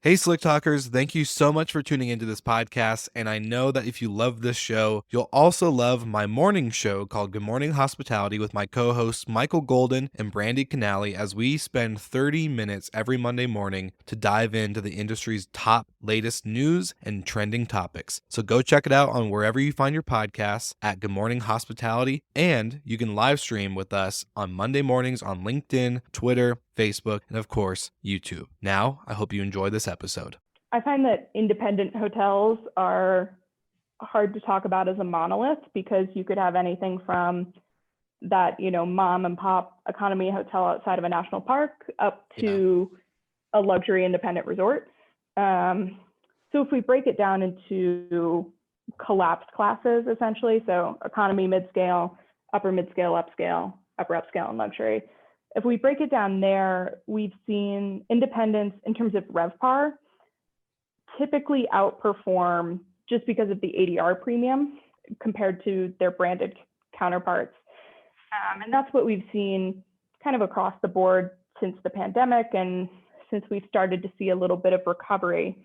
Hey, Slick Talkers, thank you so much for tuning into this podcast. And I know that if you love this show, you'll also love my morning show called Good Morning Hospitality with my co hosts Michael Golden and Brandy Canali, as we spend 30 minutes every Monday morning to dive into the industry's top latest news and trending topics. So go check it out on wherever you find your podcasts at Good Morning Hospitality. And you can live stream with us on Monday mornings on LinkedIn, Twitter, Facebook, and of course, YouTube. Now, I hope you enjoy this episode. I find that independent hotels are hard to talk about as a monolith because you could have anything from that, mom and pop economy hotel outside of a national park up to a luxury independent resort. So if we break it down into collapsed classes, essentially, so economy, mid-scale, upper mid-scale, upscale, upper upscale, and luxury. If we break it down there, we've seen independents in terms of RevPAR typically outperform just because of the ADR premium compared to their branded counterparts. And that's what we've seen kind of across the board since the pandemic and since we've started to see a little bit of recovery.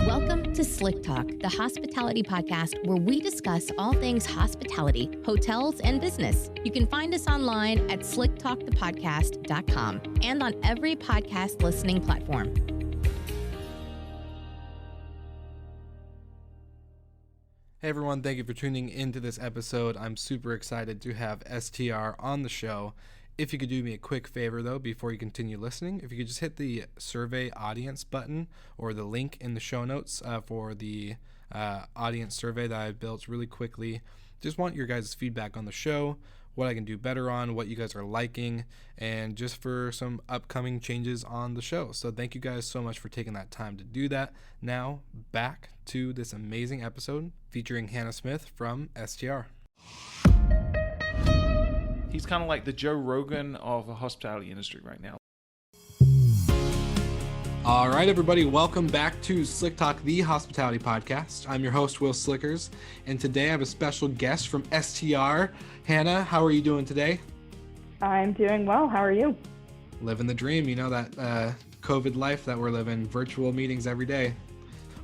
Welcome to Slick Talk, the hospitality podcast where we discuss all things hospitality, hotels, and business. You can find us online at slicktalkthepodcast.com and on every podcast listening platform. Hey everyone, thank you for tuning into this episode. I'm super excited to have STR on the show. If you could do me a quick favor, though, before you continue listening, if you could just hit the survey audience button or the link in the show notes for the audience survey that I built really quickly. Just want your guys' feedback on the show, what I can do better on, what you guys are liking, and just for some upcoming changes on the show. So thank you guys so much for taking that time to do that. Now, back to this amazing episode featuring Hannah Smith from STR. He's kind of like the Joe Rogan of the hospitality industry right now. All right, everybody, welcome back to Slick Talk, the hospitality podcast. I'm your host, Will Slickers, and today I have a special guest from STR. Hannah, how are you doing today? I'm doing well. How are you? Living the dream, that COVID life that we're living, virtual meetings every day.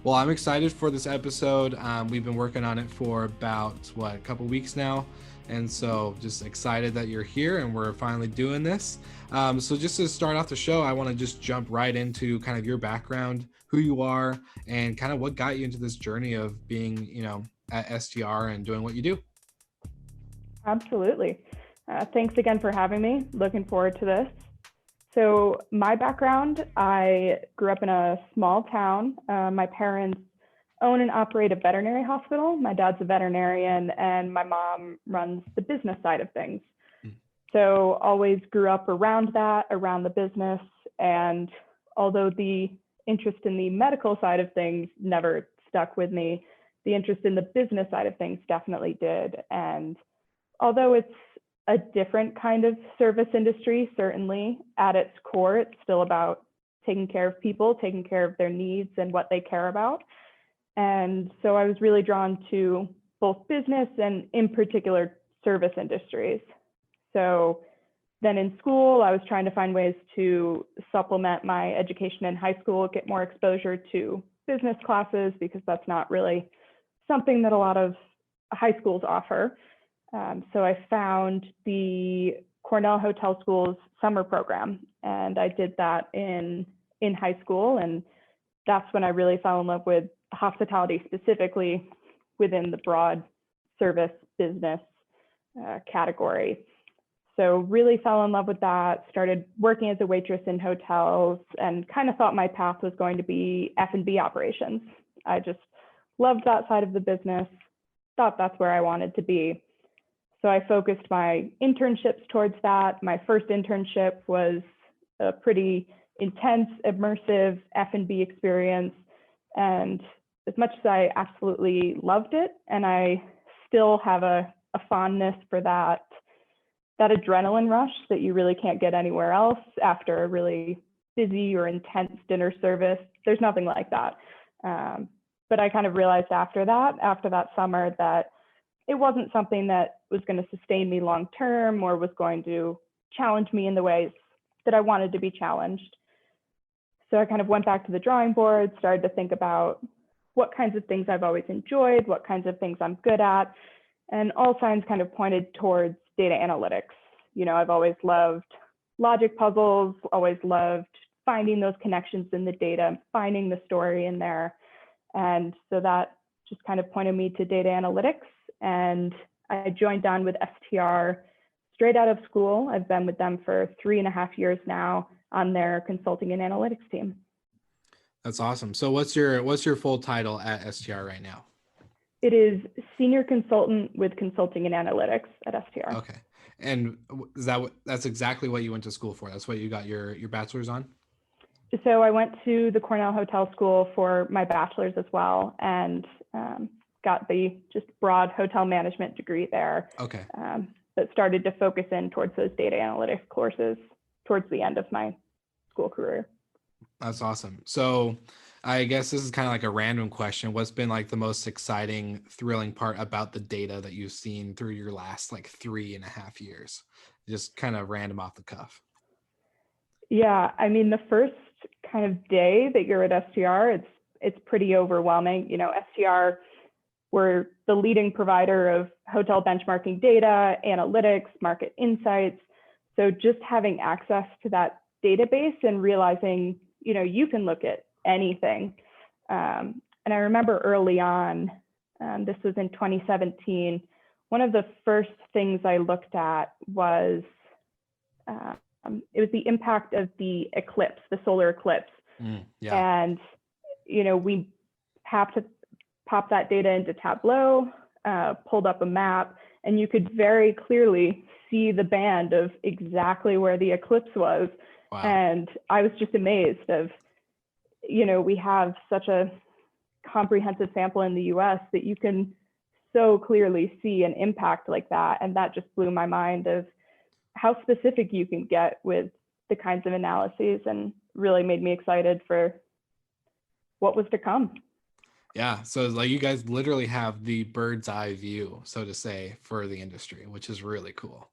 Well, I'm excited for this episode. We've been working on it for about, a couple weeks now. And so just excited that you're here and we're finally doing this. So just to start off the show, I want to just jump right into kind of your background, who you are, and kind of what got you into this journey of being, at STR and doing what you do. Absolutely. Thanks again for having me. Looking forward to this. So my background, I grew up in a small town. My parents own and operate a veterinary hospital. My dad's a veterinarian and my mom runs the business side of things. So always grew up around the business. And although the interest in the medical side of things never stuck with me, the interest in the business side of things definitely did. And although it's a different kind of service industry, certainly at its core, it's still about taking care of people, taking care of their needs and what they care about. And so I was really drawn to both business and in particular service industries. So then in school, I was trying to find ways to supplement my education in high school, get more exposure to business classes, because that's not really something that a lot of high schools offer. So I found the Cornell Hotel School's summer program, and I did that in high school. And that's when I really fell in love with hospitality, specifically within the broad service business category. So really fell in love with that, started working as a waitress in hotels, and kind of thought my path was going to be F&B operations. I just loved that side of the business, thought that's where I wanted to be. So I focused my internships towards that. My first internship was a pretty intense, immersive F&B experience. And as much as I absolutely loved it, and I still have a fondness for that adrenaline rush that you really can't get anywhere else after a really busy or intense dinner service. There's nothing like that. But I kind of realized after that summer, that it wasn't something that was going to sustain me long term or was going to challenge me in the ways that I wanted to be challenged. So I kind of went back to the drawing board, started to think about what kinds of things I've always enjoyed, what kinds of things I'm good at, and all signs kind of pointed towards data analytics. I've always loved logic puzzles, always loved finding those connections in the data, finding the story in there. And so that just kind of pointed me to data analytics. And I joined on with STR straight out of school. I've been with them for 3.5 years now on their consulting and analytics team. That's awesome. So what's your full title at STR right now? It is senior consultant with consulting and analytics at STR. Okay. And that's exactly what you went to school for? That's what you got your bachelor's on? So I went to the Cornell Hotel School for my bachelor's as well, and got the just broad hotel management degree there. Okay. But started to focus in towards those data analytics courses towards the end of my school career. That's awesome. So I guess this is kind of like a random question. What's been like the most exciting, thrilling part about the data that you've seen through your last like 3.5 years? Just kind of random off the cuff. Yeah, I mean, the first kind of day that you're at STR, it's pretty overwhelming. STR, we're the leading provider of hotel benchmarking data, analytics, market insights. So just having access to that database and realizing, you can look at anything. And I remember early on, this was in 2017, one of the first things I looked at was, it was the impact of the eclipse, the solar eclipse. Yeah. And, we popped that data into Tableau, pulled up a map, and you could very clearly see the band of exactly where the eclipse was. Wow. And I was just amazed of, we have such a comprehensive sample in the US that you can so clearly see an impact like that. And that just blew my mind of how specific you can get with the kinds of analyses, and really made me excited for what was to come. Yeah. So like you guys literally have the bird's eye view, so to say, for the industry, which is really cool.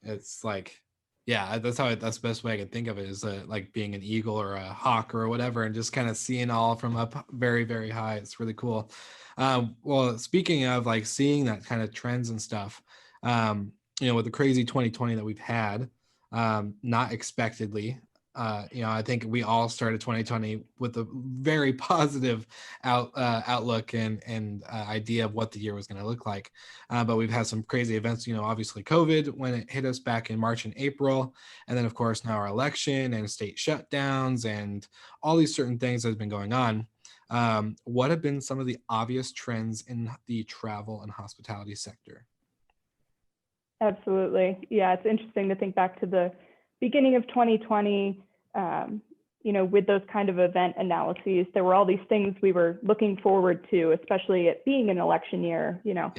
It's like, yeah, that's the best way I can think of it, is like being an eagle or a hawk or whatever, and just kind of seeing all from up very, very high. It's really cool. Well, speaking of like seeing that kind of trends and stuff, with the crazy 2020 that we've had, not expectedly, I think we all started 2020 with a very positive outlook and idea of what the year was going to look like. But we've had some crazy events, obviously COVID when it hit us back in March and April. And then, of course, now our election and state shutdowns and all these certain things that have been going on. What have been some of the obvious trends in the travel and hospitality sector? Absolutely. Yeah, it's interesting to think back to the beginning of 2020, with those kind of event analyses. There were all these things we were looking forward to, especially it being an election year. Yeah.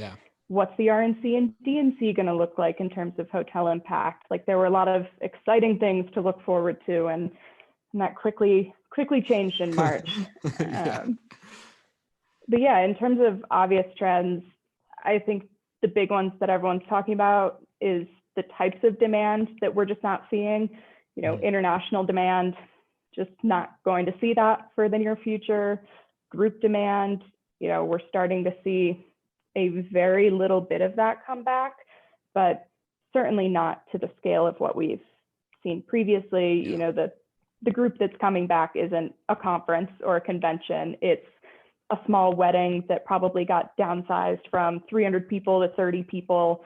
What's the RNC and DNC going to look like in terms of hotel impact? Like, there were a lot of exciting things to look forward to, and that quickly changed in March. Yeah. But yeah, in terms of obvious trends, I think the big ones that everyone's talking about is the types of demand that we're just not seeing. International demand, just not going to see that for the near future. Group demand, we're starting to see a very little bit of that come back, but certainly not to the scale of what we've seen previously. Yeah. The group that's coming back isn't a conference or a convention. It's a small wedding that probably got downsized from 300 people to 30 people.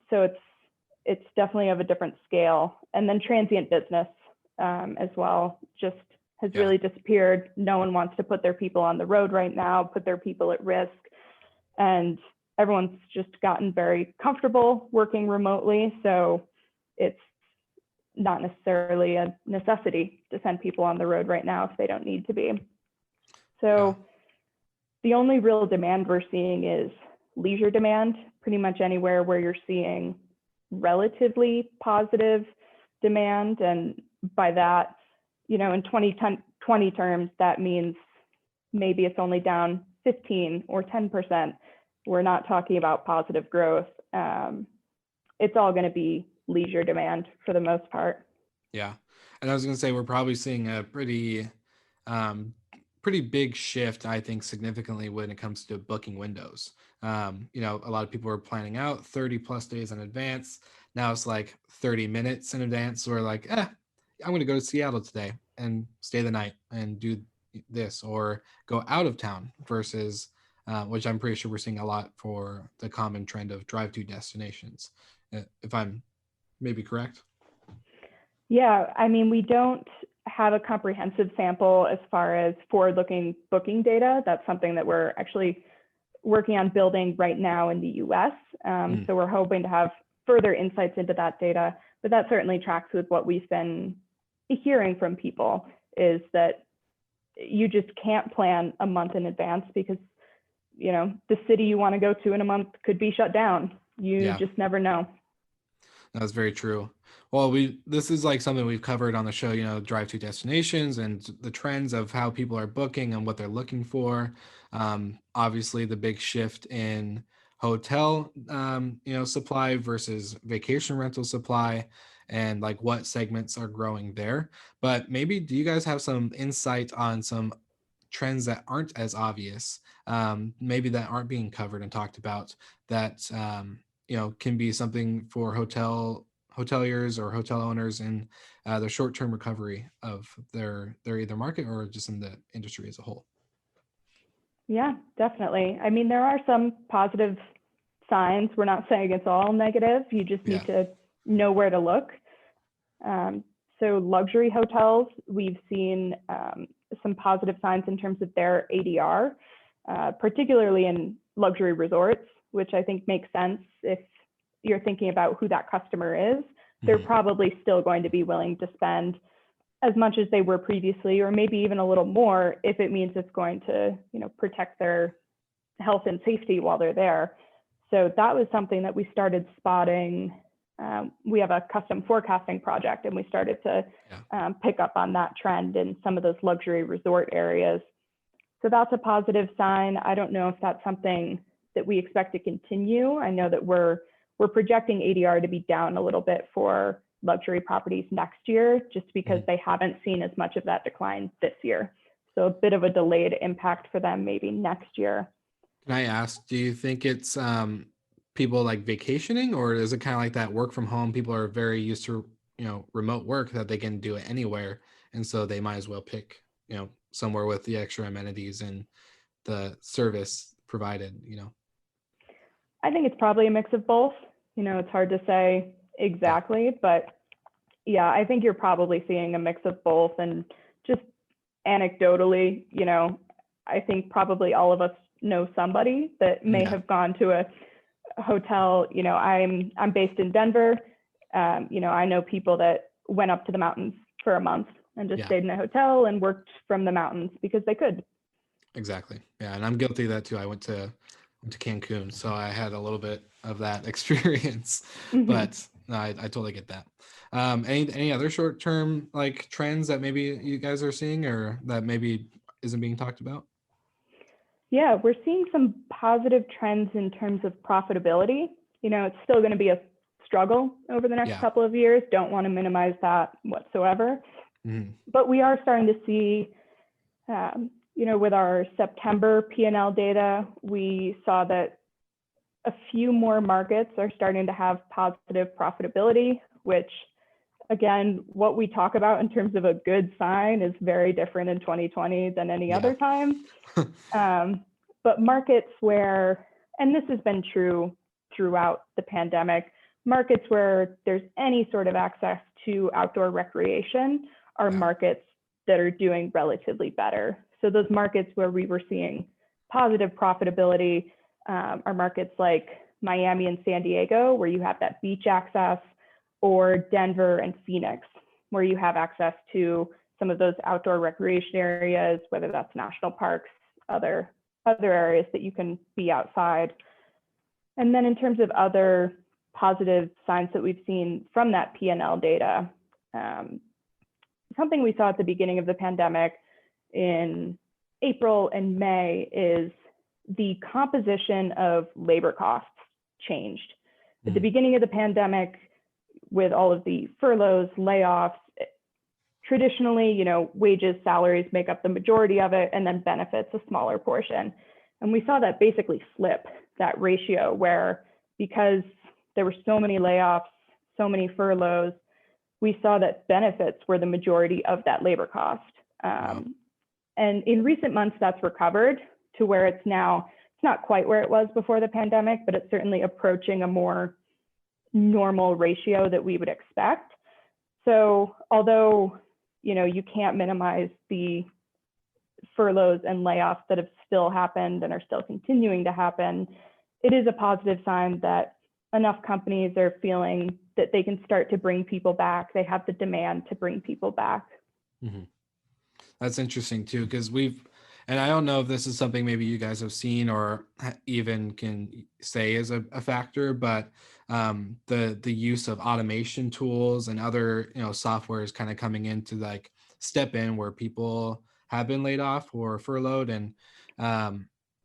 So it's definitely of a different scale. And then transient business as well just has really disappeared. No one wants to put their people on the road right now, put their people at risk. And everyone's just gotten very comfortable working remotely. So it's not necessarily a necessity to send people on the road right now if they don't need to be. So the only real demand we're seeing is leisure demand, pretty much anywhere where you're seeing relatively positive demand. And by that, in 2020 terms, that means maybe it's only down 15 or 10%. We're not talking about positive growth. It's all going to be leisure demand for the most part. Yeah. And I was going to say, we're probably seeing a um, pretty big shift, I think, significantly when it comes to booking windows. A lot of people are planning out 30 plus days in advance. Now it's like 30 minutes in advance. We're like, I'm going to go to Seattle today and stay the night and do this, or go out of town versus, which I'm pretty sure we're seeing a lot for the common trend of drive to destinations, if I'm maybe correct. Yeah, I mean, we don't have a comprehensive sample as far as forward-looking booking data. That's something that we're actually working on building right now in the US. So we're hoping to have further insights into that data, but that certainly tracks with what we've been hearing from people, is that you just can't plan a month in advance because, the city you want to go to in a month could be shut down. You just never know. That's very true. Well, this is like something we've covered on the show, drive to destinations and the trends of how people are booking and what they're looking for. Obviously, the big shift in hotel, supply versus vacation rental supply, and like what segments are growing there. But maybe, do you guys have some insight on some trends that aren't as obvious, maybe that aren't being covered and talked about, that can be something for hoteliers or hotel owners in the short-term recovery of their either market or just in the industry as a whole? Yeah, definitely. I mean, there are some positive signs. We're not saying it's all negative. You just need to know where to look. So luxury hotels, we've seen some positive signs in terms of their ADR, particularly in luxury resorts, which I think makes sense. If you're thinking about who that customer is, they're probably still going to be willing to spend as much as they were previously, or maybe even a little more, if it means it's going to, protect their health and safety while they're there. So that was something that we started spotting. We have a custom forecasting project, and we started to pick up on that trend in some of those luxury resort areas. So that's a positive sign. I don't know if that's something that we expect to continue. I know that we're projecting ADR to be down a little bit for luxury properties next year, just because they haven't seen as much of that decline this year. So a bit of a delayed impact for them maybe next year. Can I ask, do you think it's people like vacationing, or is it kind of like that work from home? People are very used to, remote work, that they can do it anywhere. And so they might as well pick, somewhere with the extra amenities and the service provided, I think it's probably a mix of both. It's hard to say exactly, but yeah, I think you're probably seeing a mix of both. And just anecdotally, I think probably all of us know somebody that may have gone to a hotel. I'm based in Denver. I know people that went up to the mountains for a month and just stayed in a hotel and worked from the mountains because they could. Exactly. Yeah, and I'm guilty of that too. I went to Cancun, so I had a little bit of that experience. But no, I totally get that. Any other short term like trends that maybe you guys are seeing, or that maybe isn't being talked about? Yeah, we're seeing some positive trends in terms of profitability. It's still going to be a struggle over the next couple of years. Don't want to minimize that whatsoever. But we are starting to see, with our September P&L data, we saw that a few more markets are starting to have positive profitability, which, again, what we talk about in terms of a good sign is very different in 2020 than any other time. But markets where, and this has been true throughout the pandemic, markets where there's any sort of access to outdoor recreation are markets that are doing relatively better. So those markets where we were seeing positive profitability are markets like Miami and San Diego, where you have that beach access, or Denver and Phoenix, where you have access to some of those outdoor recreation areas, whether that's national parks, other areas that you can be outside. And then in terms of other positive signs that we've seen from that P&L data, something we saw at the beginning of the pandemic in April and May is the composition of labor costs changed. At the beginning of the pandemic, with all of the furloughs, layoffs, traditionally, wages, salaries make up the majority of it, and then benefits a smaller portion. And we saw that basically flip that ratio, where because there were so many layoffs, so many furloughs, we saw that benefits were the majority of that labor cost. Wow. And in recent months, that's recovered to where it's now, it's not quite where it was before the pandemic, but it's certainly approaching a more normal ratio that we would expect. So although, you can't minimize the furloughs and layoffs that have still happened and are still continuing to happen, it is a positive sign that enough companies are feeling that they can start to bring people back. They have the demand to bring people back. Mm-hmm. That's interesting too, because and I don't know if this is something maybe you guys have seen or even can say is a factor, but the use of automation tools and other software is kind of coming in to like step in where people have been laid off or furloughed, and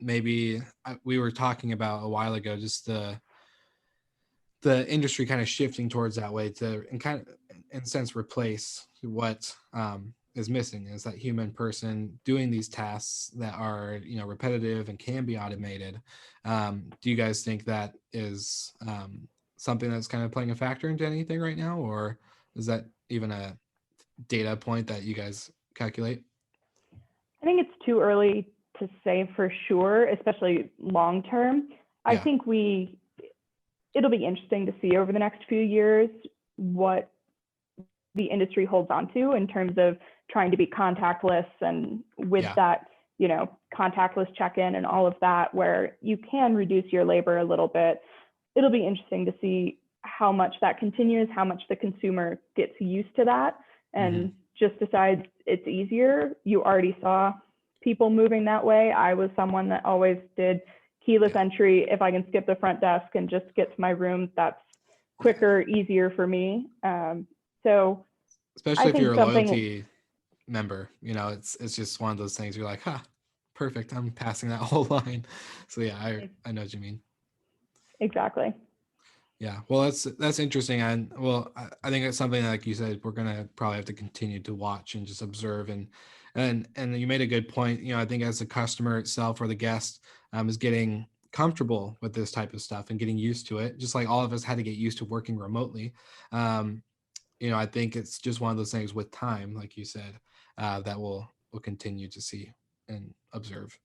maybe we were talking about a while ago just the industry kind of shifting towards that way to and kind of in a sense replace what is missing, is that human person doing these tasks that are repetitive and can be automated. Do you guys think that is something that's kind of playing a factor into anything right now, or is that even a data point that you guys calculate? I think it's too early to say for sure, especially long term. I Yeah. think it'll be interesting to see over the next few years what the industry holds on to in terms of trying to be contactless, and with that, contactless check-in and all of that, where you can reduce your labor a little bit. It'll be interesting to see how much that continues, how much the consumer gets used to that and just decides it's easier. You already saw people moving that way. I was someone that always did keyless entry. If I can skip the front desk and just get to my room, that's quicker, easier for me. So especially if you're a loyalty member, it's just one of those things you're like, perfect, I'm passing that whole line. So yeah, I know what you mean. Exactly. Yeah, well, that's interesting. And well, I think it's something like you said, we're gonna probably have to continue to watch and just observe. And you made a good point. I think as the customer itself or the guest is getting comfortable with this type of stuff and getting used to it, just like all of us had to get used to working remotely. I think it's just one of those things with time, like you said, that we'll continue to see and observe.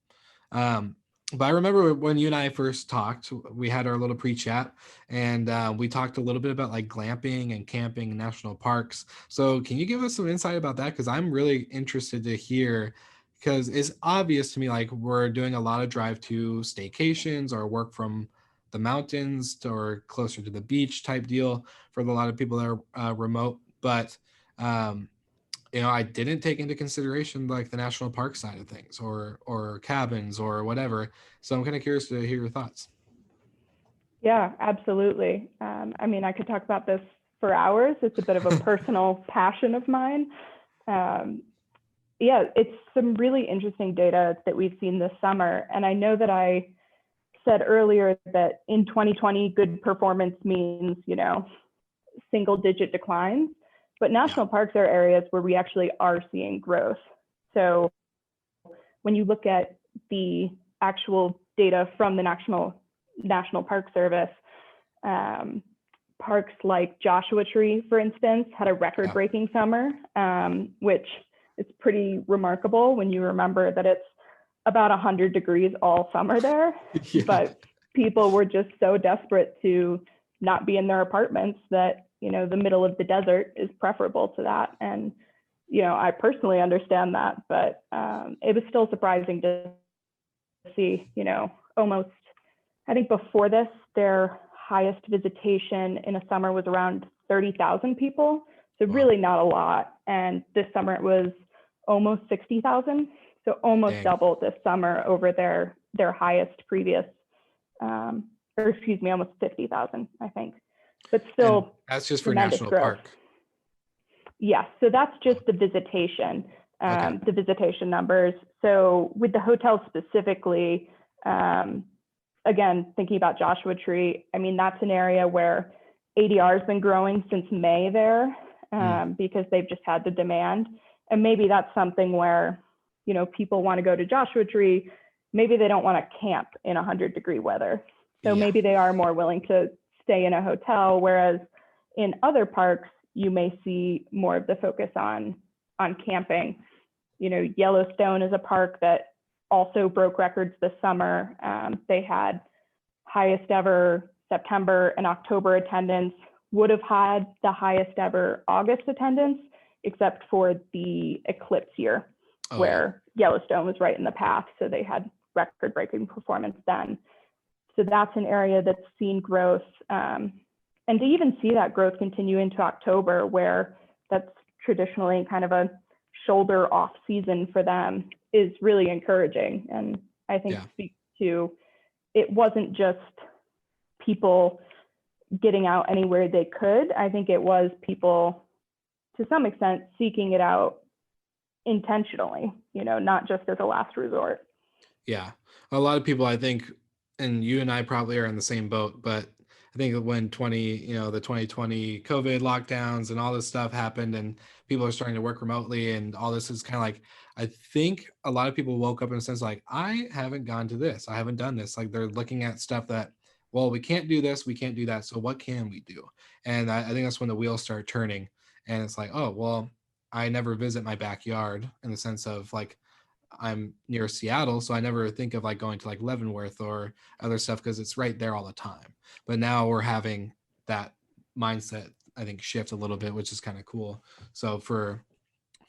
But I remember when you and I first talked, we had our little pre-chat, and we talked a little bit about like glamping and camping in national parks. So can you give us some insight about that? Because I'm really interested to hear, because it's obvious to me like we're doing a lot of drive to staycations or work from the mountains or closer to the beach type deal for a lot of people that are remote. But I didn't take into consideration like the national park side of things or cabins or whatever. So I'm kind of curious to hear your thoughts. Yeah, absolutely. I could talk about this for hours. It's a bit of a personal passion of mine. It's some really interesting data that we've seen this summer. And I know that I said earlier that in 2020, good performance means, single digit declines. But national parks are areas where we actually are seeing growth. So when you look at the actual data from the National Park Service, parks like Joshua Tree, for instance, had a record-breaking summer, which is pretty remarkable when you remember that it's about 100 degrees all summer there. But people were just so desperate to not be in their apartments that the middle of the desert is preferable to that. And, I personally understand that, but it was still surprising to see, almost, I think before this, their highest visitation in a summer was around 30,000 people. So really not a lot. And this summer it was almost 60,000. So almost double this summer over their highest previous, almost 50,000, I think. But still, and that's just for national park. Yes, so that's just the visitation, the visitation numbers. So with the hotel specifically, again, thinking about Joshua Tree, that's an area where ADR has been growing since May there. because they've just had the demand. And maybe that's something where, people want to go to Joshua Tree. Maybe they don't want to camp in 100-degree weather. So maybe they are more willing to stay in a hotel, whereas in other parks, you may see more of the focus on camping. Yellowstone is a park that also broke records this summer. They had highest ever September and October attendance, would have had the highest ever August attendance, except for the eclipse year, where Yellowstone was right in the path. So they had record-breaking performance then. So that's an area that's seen growth. And to even see that growth continue into October, where that's traditionally kind of a shoulder off season for them, is really encouraging. And I think speaks to, it wasn't just people getting out anywhere they could. I think it was people, to some extent, seeking it out intentionally, not just as a last resort. Yeah. A lot of people, I think, and you and I probably are in the same boat, but I think when the 2020 COVID lockdowns and all this stuff happened and people are starting to work remotely and all this is kind of like, I think a lot of people woke up in a sense like, I haven't gone to this. I haven't done this. Like they're looking at stuff that, well, we can't do this. We can't do that. So what can we do? And I think that's when the wheels start turning and it's like, oh, well, I never visit my backyard in the sense of like, I'm near Seattle, so I never think of like going to like Leavenworth or other stuff because it's right there all the time. But now we're having that mindset, I think, shift a little bit, which is kind of cool. So for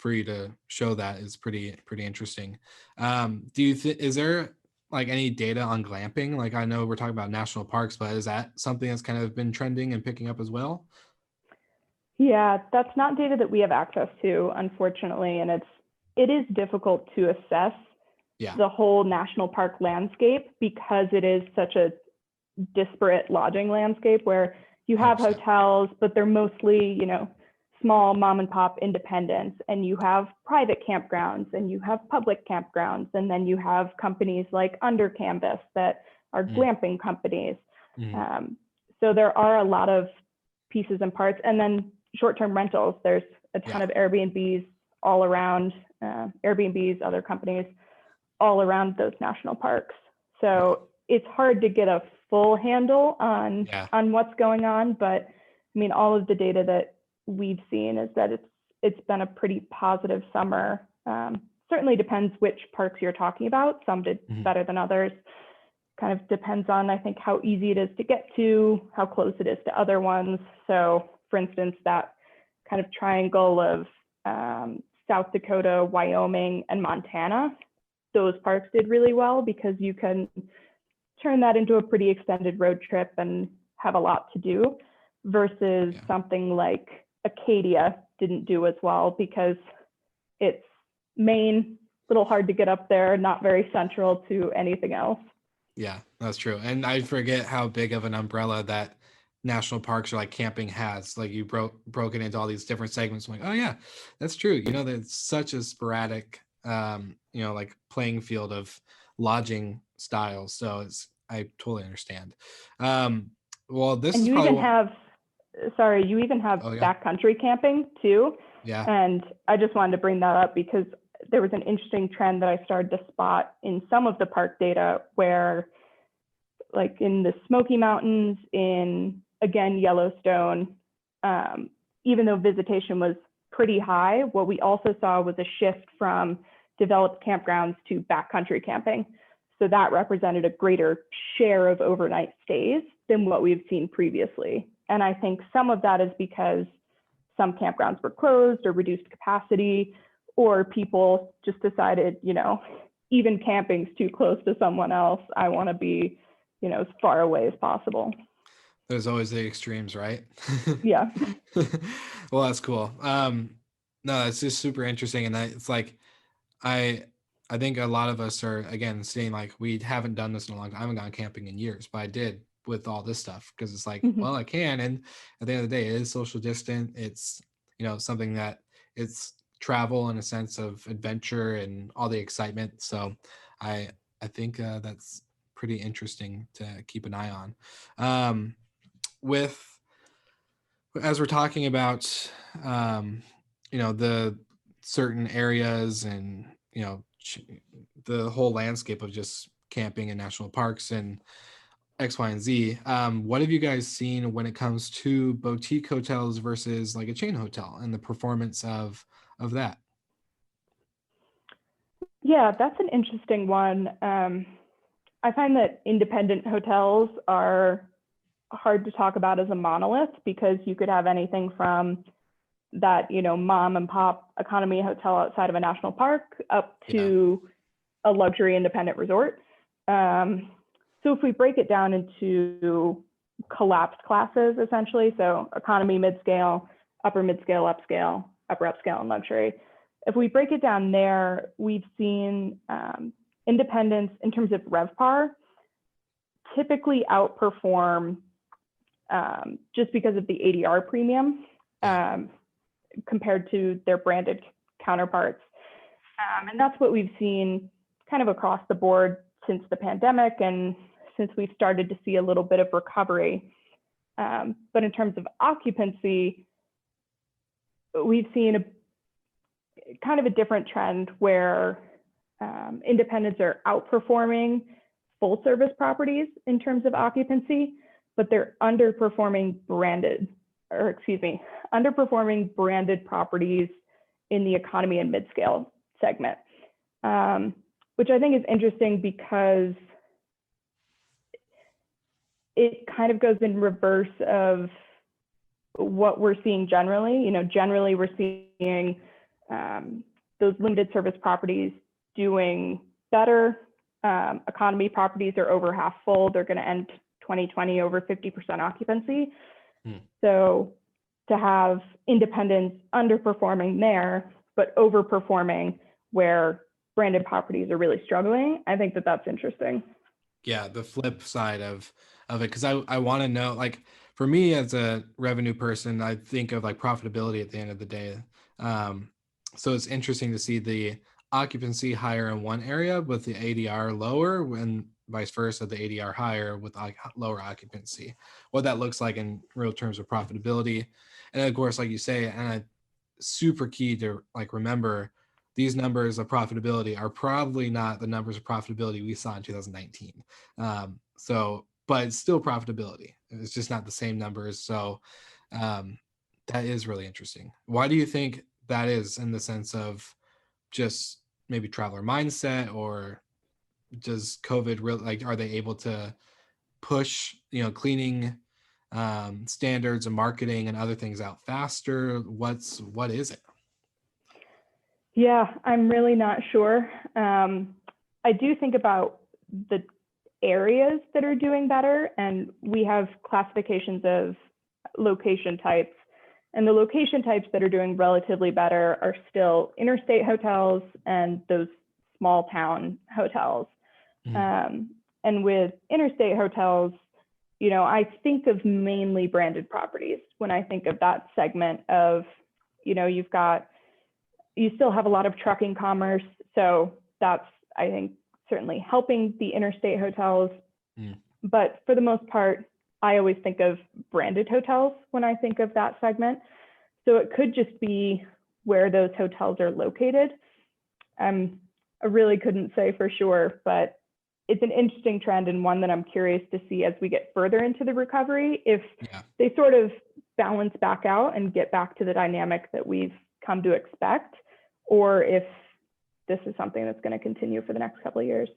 you to show that is pretty interesting. Is there like any data on glamping? Like I know we're talking about national parks, but is that something that's kind of been trending and picking up as well? Yeah, that's not data that we have access to, unfortunately, and it is difficult to assess the whole national park landscape because it is such a disparate lodging landscape where you have 100%. Hotels, but they're mostly, small mom and pop independents, and you have private campgrounds and you have public campgrounds, and then you have companies like Under Canvas that are glamping companies. So there are a lot of pieces and parts, and then short-term rentals. There's a ton of Airbnbs all around, Airbnbs, other companies all around those national parks. So it's hard to get a full handle on what's going on, but I mean, all of the data that we've seen is that it's been a pretty positive summer. Certainly depends which parks you're talking about. Some did better than others. Kind of depends on, I think, how easy it is to get to, how close it is to other ones. So for instance, that kind of triangle of South Dakota, Wyoming, and Montana, those parks did really well because you can turn that into a pretty extended road trip and have a lot to do, versus something like Acadia didn't do as well because it's Maine, a little hard to get up there, not very central to anything else. Yeah, that's true. And I forget how big of an umbrella that national parks or like camping has. Like you broke it into all these different segments. I'm like, oh yeah, that's true. There's such a sporadic like playing field of lodging styles. So I totally understand. Well, this and is you probably you even have backcountry camping too. Yeah. And I just wanted to bring that up because there was an interesting trend that I started to spot in some of the park data where, like in the Smoky Mountains, in, again, Yellowstone, even though visitation was pretty high, what we also saw was a shift from developed campgrounds to backcountry camping. So that represented a greater share of overnight stays than what we've seen previously. And I think some of that is because some campgrounds were closed or reduced capacity, or people just decided, even camping's too close to someone else. I want to be, as far away as possible. There's always the extremes, right? Yeah. Well, that's cool. No, it's just super interesting. And it's like, I think a lot of us are, again, saying like, we haven't done this in a long time. I haven't gone camping in years, but I did with all this stuff because it's like, well, I can. And at the end of the day, it is social distant. It's, something that it's travel in a sense of adventure and all the excitement. So I think that's pretty interesting to keep an eye on. With as we're talking about, um, the certain areas and, the whole landscape of just camping in national parks and X, Y, and Z. What have you guys seen when it comes to boutique hotels versus like a chain hotel and the performance of that? Yeah, that's an interesting one. I find that independent hotels are hard to talk about as a monolith because you could have anything from that, mom and pop economy hotel outside of a national park up Yeah. to a luxury independent resort. So if we break it down into collapsed classes, essentially, so economy, mid-scale, upscale, upper upscale, and luxury. If we break it down there, we've seen independents in terms of RevPAR typically outperform just because of the ADR premium compared to their branded counterparts. And that's what we've seen kind of across the board since the pandemic and since we've started to see a little bit of recovery. But in terms of occupancy, we've seen a kind of a different trend where independents are outperforming full service properties in terms of occupancy, but they're underperforming branded properties in the economy and mid-scale segment, which I think is interesting because it kind of goes in reverse of what we're seeing generally. Generally we're seeing those limited service properties doing better. Economy properties are over half full. They're going to end 2020 over 50% occupancy. So to have independents underperforming there, but overperforming where branded properties are really struggling, I think that that's interesting. Yeah, the flip side of it, because I want to know, like, for me as a revenue person, I think of like profitability at the end of the day. So it's interesting to see the occupancy higher in one area with the ADR lower, when vice versa, the ADR higher with lower occupancy. What that looks like in real terms of profitability, and of course, like you say, and super key to like remember, these numbers of profitability are probably not the numbers of profitability we saw in 2019. But it's still profitability. It's just not the same numbers. So that is really interesting. Why do you think that is, in the sense of just maybe traveler mindset, or does COVID really, like, are they able to push, cleaning standards and marketing and other things out faster? What is it? Yeah, I'm really not sure. I do think about the areas that are doing better, and we have classifications of location types. And the location types that are doing relatively better are still interstate hotels and those small town hotels. And with interstate hotels, I think of mainly branded properties when I think of that segment of, you still have a lot of trucking commerce. So that's, I think, certainly helping the interstate hotels. But for the most part, I always think of branded hotels when I think of that segment. So it could just be where those hotels are located. I really couldn't say for sure, but it's an interesting trend and one that I'm curious to see as we get further into the recovery, if they sort of balance back out and get back to the dynamic that we've come to expect, or if this is something that's going to continue for the next couple of years.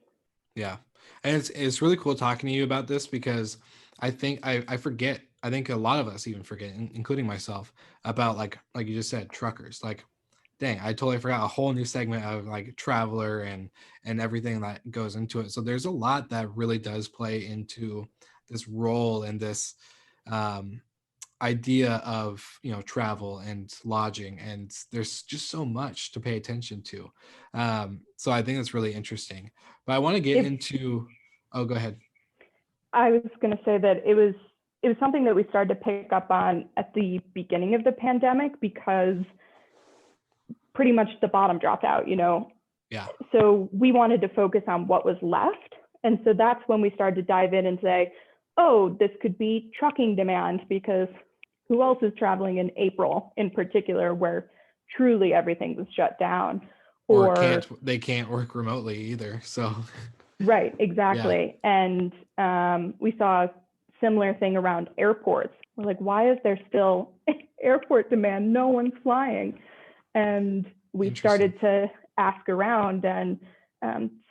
Yeah. And it's really cool talking to you about this, because I think I forget, I think a lot of us even forget, including myself, about like you just said, truckers. Like, dang, I totally forgot a whole new segment of like traveler and everything that goes into it. So there's a lot that really does play into this role and this idea of, travel and lodging, and there's just so much to pay attention to. So I think that's really interesting. But I want to get into, oh, go ahead. I was going to say that it was something that we started to pick up on at the beginning of the pandemic, because pretty much the bottom dropped out, Yeah. So we wanted to focus on what was left. And so that's when we started to dive in and say, oh, this could be trucking demand, because who else is traveling in April in particular, where truly everything was shut down? Or they can't work remotely either. So right, yeah, exactly. And we saw a similar thing around airports. We're like, why is there still airport demand? No one's flying. And we interesting. started to ask around, and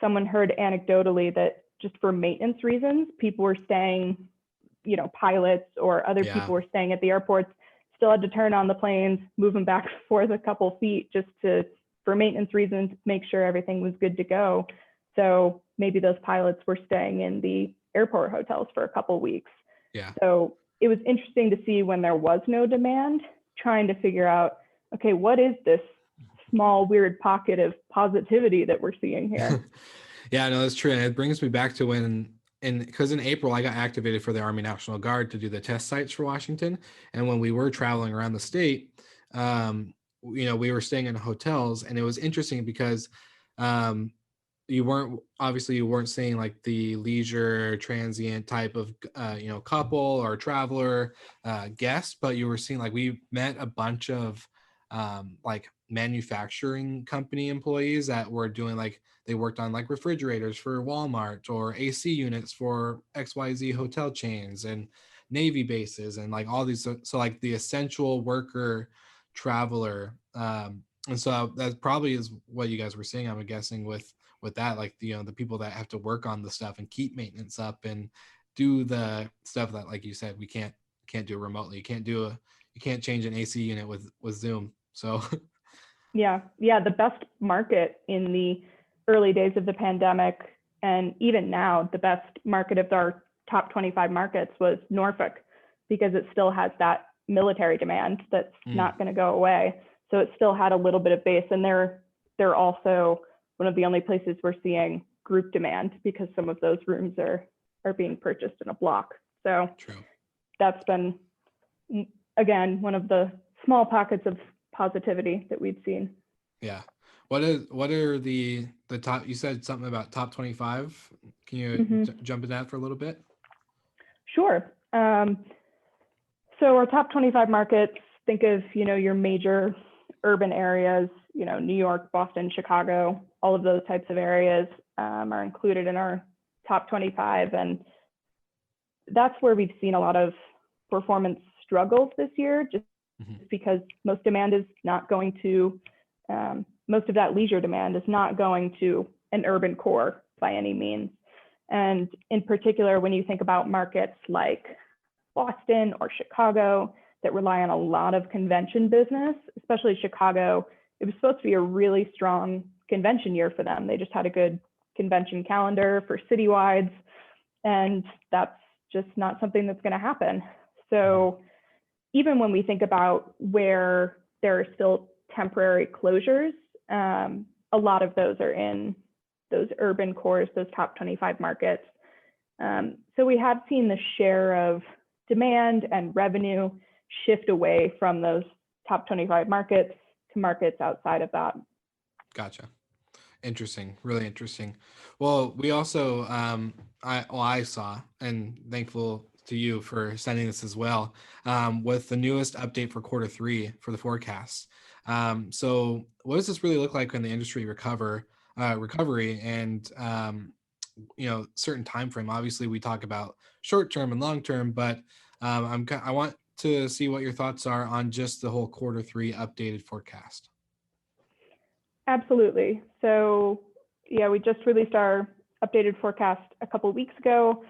someone heard anecdotally that just for maintenance reasons, people were staying, pilots or other Yeah, people were staying at the airports, still had to turn on the planes, move them back and forth a couple feet just for maintenance reasons, make sure everything was good to go. So maybe those pilots were staying in the airport hotels for a couple weeks. yeah. So it was interesting to see when there was no demand, trying to figure out, okay, what is this small, weird pocket of positivity that we're seeing here? Yeah, no, that's true. And it brings me back to because in April I got activated for the Army National Guard to do the test sites for Washington. And when we were traveling around the state, we were staying in hotels, and it was interesting because um, you weren't seeing like the leisure transient type of couple or traveler guest, but you were seeing, like, we met a bunch of like manufacturing company employees that were doing, like, they worked on like refrigerators for Walmart or AC units for XYZ hotel chains and Navy bases and like all these, so like the essential worker traveler, and so that probably is what you guys were seeing, I'm guessing, with that, like the people that have to work on the stuff and keep maintenance up and do the stuff that, like you said, we can't do remotely. You can't change an AC unit with Zoom. So Yeah, the best market in the early days of the pandemic, and even now, the best market of our top 25 markets was Norfolk, because it still has that military demand that's not going to go away. So it still had a little bit of base, and they're also one of the only places we're seeing group demand, because some of those rooms are being purchased in a block. So true. That's been, again, one of the small pockets of positivity that we've seen. Yeah. What are the top, you said something about top 25. Can you jump in that for a little bit? Sure. So our top 25 markets, think of, your major urban areas, New York, Boston, Chicago, all of those types of areas are included in our top 25. And that's where we've seen a lot of performance struggles this year, just because most demand is not going to, most of that leisure demand is not going to an urban core by any means. And in particular, when you think about markets like Boston or Chicago that rely on a lot of convention business, especially Chicago, it was supposed to be a really strong convention year for them. They just had a good convention calendar for citywides, and that's just not something that's going to happen. So even when we think about where there are still temporary closures, a lot of those are in those urban cores, those top 25 markets. So we have seen the share of demand and revenue shift away from those top 25 markets to markets outside of that. Gotcha. Interesting. Really interesting. Well, we also, I saw, and thankful to you for sending this as well, with the newest update for Q3 for the forecast. So what does this really look like when the industry recovery and, certain time frame? Obviously we talk about short term and long term, but I want to see what your thoughts are on just the whole Q3 updated forecast. Absolutely. So yeah, we just released our updated forecast a couple of weeks ago,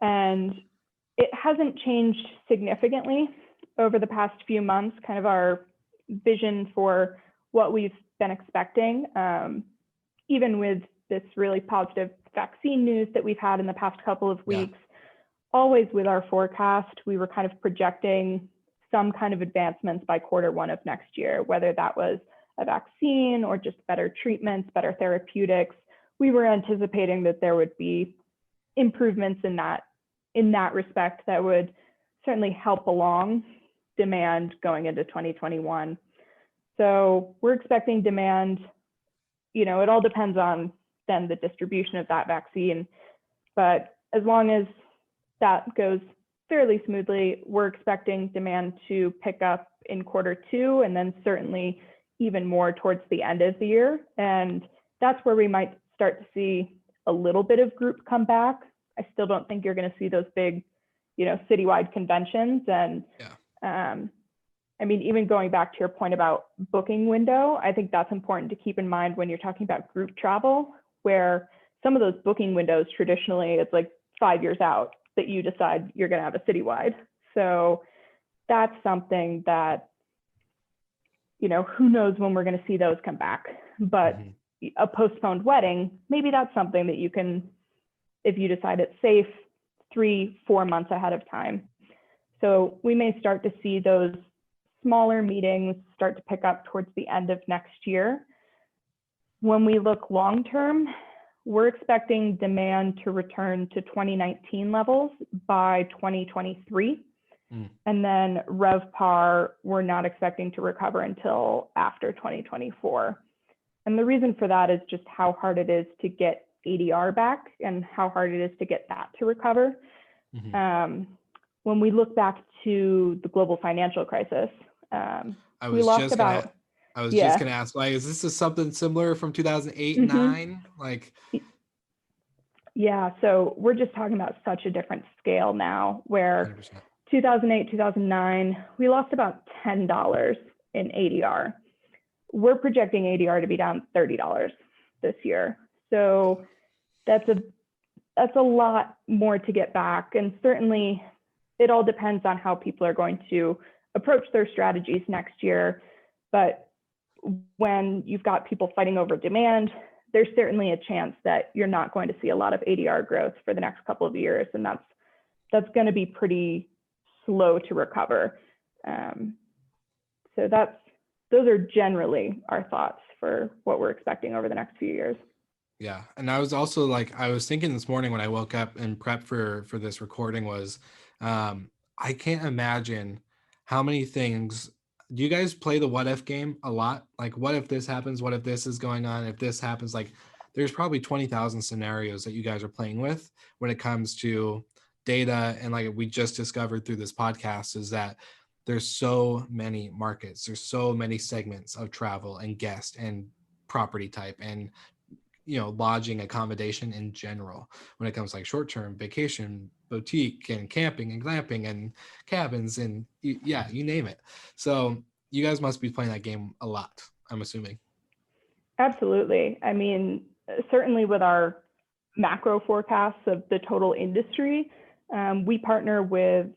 and it hasn't changed significantly over the past few months, kind of our vision for what we've been expecting. Even with this really positive vaccine news that we've had in the past couple of weeks, always with our forecast, we were kind of projecting some kind of advancements by Q1 of next year, whether that was a vaccine or just better treatments, better therapeutics. We were anticipating that there would be improvements in that respect that would certainly help along demand going into 2021. So we're expecting demand, it all depends on then the distribution of that vaccine. But as long as that goes fairly smoothly. We're expecting demand to pick up in Q2 and then certainly even more towards the end of the year. And that's where we might start to see a little bit of group come back. I still don't think you're going to see those big, citywide conventions. And I mean, even going back to your point about booking window, I think that's important to keep in mind when you're talking about group travel, where some of those booking windows traditionally it's like 5 years out that you decide you're going to have a citywide. So that's something that, who knows when we're going to see those come back. But a postponed wedding, maybe that's something that you can, if you decide it's safe, 3-4 months ahead of time. So we may start to see those smaller meetings start to pick up towards the end of next year. When we look long term, we're expecting demand to return to 2019 levels by 2023. And then RevPAR, we're not expecting to recover until after 2024. And the reason for that is just how hard it is to get ADR back and how hard it is to get that to recover. When we look back to the global financial crisis, we lost about. I was just gonna ask, like, is this something similar from 2008 and 9? Like, yeah. So we're just talking about such a different scale now, where 100%. 2008, 2009, we lost about $10 in ADR. We're projecting ADR to be down $30 this year. So that's a lot more to get back. And certainly it all depends on how people are going to approach their strategies next year. But when you've got people fighting over demand, there's certainly a chance that you're not going to see a lot of ADR growth for the next couple of years. And that's going to be pretty slow to recover. So those are generally our thoughts for what we're expecting over the next few years. Yeah. And I was also I was thinking this morning when I woke up and prepped for this recording was, I can't imagine how many things. Do you guys play the what if game a lot? Like, what if this happens? What if this is going on? If this happens, there's probably 20,000 scenarios that you guys are playing with when it comes to data. And we just discovered through this podcast is that there's so many markets. There's so many segments of travel and guest and property type and lodging, accommodation in general when it comes to short-term vacation, boutique and camping and glamping and cabins and you name it. So you guys must be playing that game a lot, I'm assuming. Absolutely. I mean, certainly with our macro forecasts of the total industry, we partner with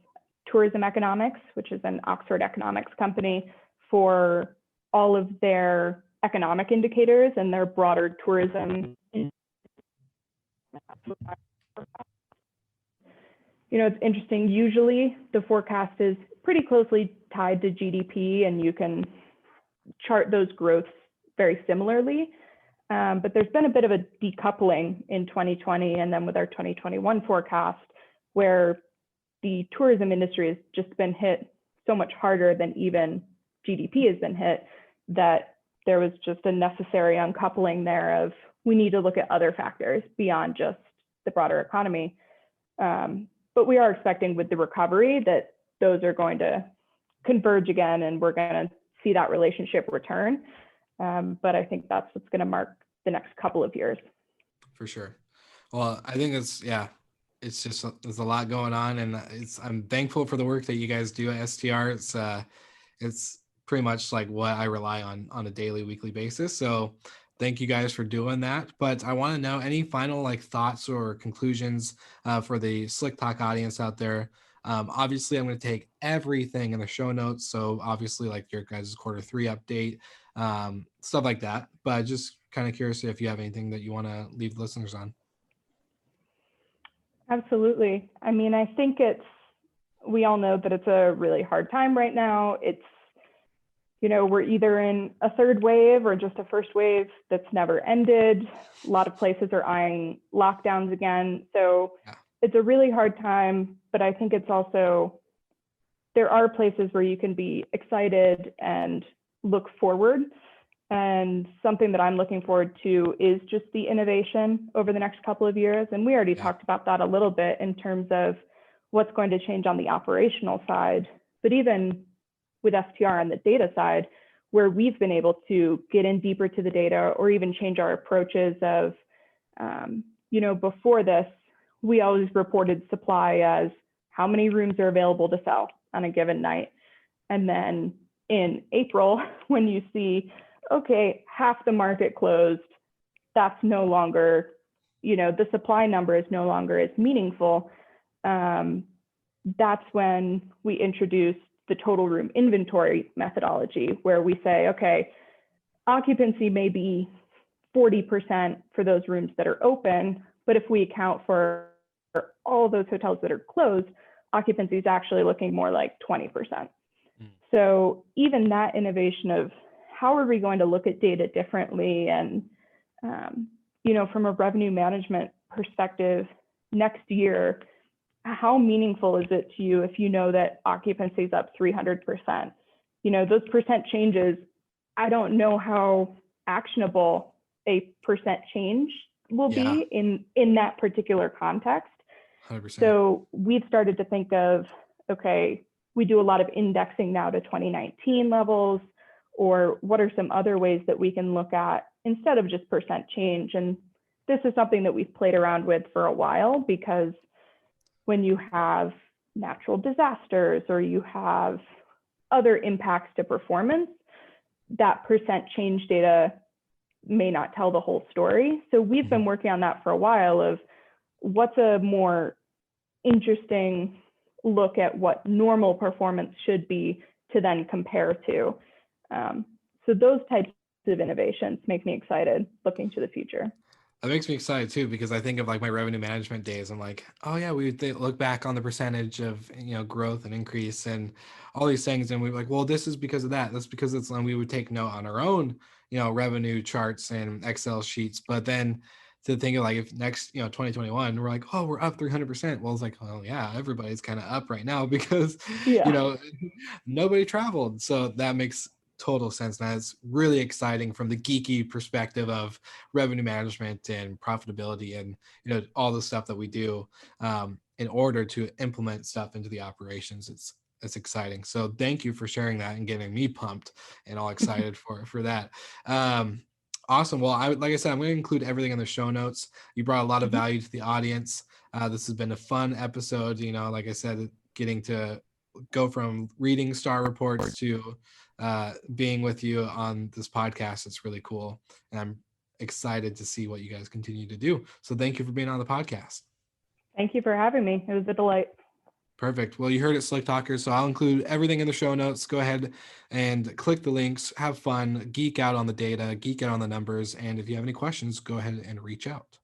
Tourism Economics, which is an Oxford economics company, for all of their economic indicators and their broader tourism. It's interesting. Usually the forecast is pretty closely tied to GDP and you can chart those growths very similarly. But there's been a bit of a decoupling in 2020 and then with our 2021 forecast, where the tourism industry has just been hit so much harder than even GDP has been hit, that there was just a necessary uncoupling there of we need to look at other factors beyond just the broader economy. But we are expecting with the recovery that those are going to converge again and we're going to see that relationship return. But I think that's what's going to mark the next couple of years. For sure. Well, I think it's just, there's a lot going on and I'm thankful for the work that you guys do at STR. It's pretty much what I rely on a daily, weekly basis. So thank you guys for doing that. But I want to know any final thoughts or conclusions for the Slick Talk audience out there. Obviously, I'm going to take everything in the show notes. So obviously your guys' Q3 update, stuff like that. But just kind of curious if you have anything that you want to leave listeners on. Absolutely. I mean, I think we all know that it's a really hard time right now. It's, we're either in a third wave or just a first wave that's never ended. A lot of places are eyeing lockdowns again. So It's a really hard time, but I think it's also, there are places where you can be excited and look forward. And something that I'm looking forward to is just the innovation over the next couple of years. And we already talked about that a little bit in terms of what's going to change on the operational side. But even with STR on the data side, where we've been able to get in deeper to the data or even change our approaches of, before this, we always reported supply as how many rooms are available to sell on a given night. And then in April, when you see, okay, half the market closed, that's no longer, the supply number is no longer as meaningful. That's when we introduced the total room inventory methodology, where we say, okay, occupancy may be 40% for those rooms that are open, but if we account for all those hotels that are closed, occupancy is actually looking more like 20%. So even that innovation of how are we going to look at data differently, and from a revenue management perspective, next year, how meaningful is it to you if you know that occupancy is up 300%? Those percent changes, I don't know how actionable a percent change will be in that particular context. 100%. So we've started to think of, okay, we do a lot of indexing now to 2019 levels, or what are some other ways that we can look at instead of just percent change? And this is something that we've played around with for a while, because when you have natural disasters or you have other impacts to performance, that percent change data may not tell the whole story. So we've been working on that for a while, of what's a more interesting look at what normal performance should be to then compare to. So those types of innovations make me excited looking to the future. That makes me excited too, because I think of like my revenue management days. I'm like, oh yeah, we would look back on the percentage of growth and increase and all these things, and we're like, well, this is because of that. That's because it's, and we would take note on our own revenue charts and Excel sheets. But then to think of like, if next 2021 we're like, oh, we're up 300%. Well, it's like, oh yeah, everybody's kind of up right now because nobody traveled. So that makes total sense. And that's really exciting from the geeky perspective of revenue management and profitability and all the stuff that we do in order to implement stuff into the operations. It's exciting. So thank you for sharing that and getting me pumped and all excited for that. Awesome. Well, like I said, I'm going to include everything in the show notes. You brought a lot of value to the audience. This has been a fun episode. Like I said, getting to go from reading STAR reports to being with you on this podcast. It's really cool. And I'm excited to see what you guys continue to do. So thank you for being on the podcast. Thank you for having me. It was a delight. Perfect. Well, you heard it, Slick Talkers. So I'll include everything in the show notes. Go ahead and click the links, have fun, geek out on the data, geek out on the numbers. And if you have any questions, go ahead and reach out.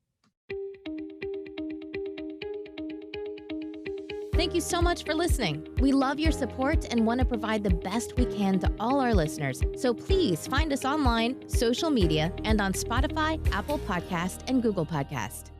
Thank you so much for listening. We love your support and want to provide the best we can to all our listeners. So please find us online, social media, and on Spotify, Apple Podcast, and Google Podcast.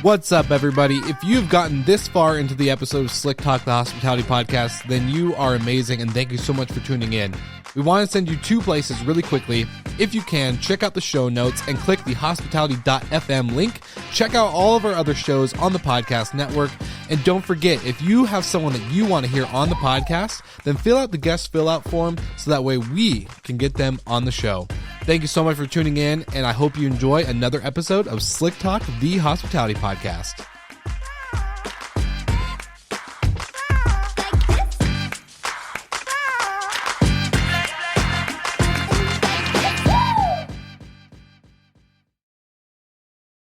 What's up, everybody? If you've gotten this far into the episode of Slick Talk, the Hospitality Podcast, then you are amazing, and thank you so much for tuning in. We want to send you two places really quickly. If you can, check out the show notes and click the hospitality.fm link. Check out all of our other shows on the podcast network. And don't forget, if you have someone that you want to hear on the podcast, then fill out the guest fill out form so that way we can get them on the show. Thank you so much for tuning in, and I hope you enjoy another episode of Slick Talk, the Hospitality Podcast.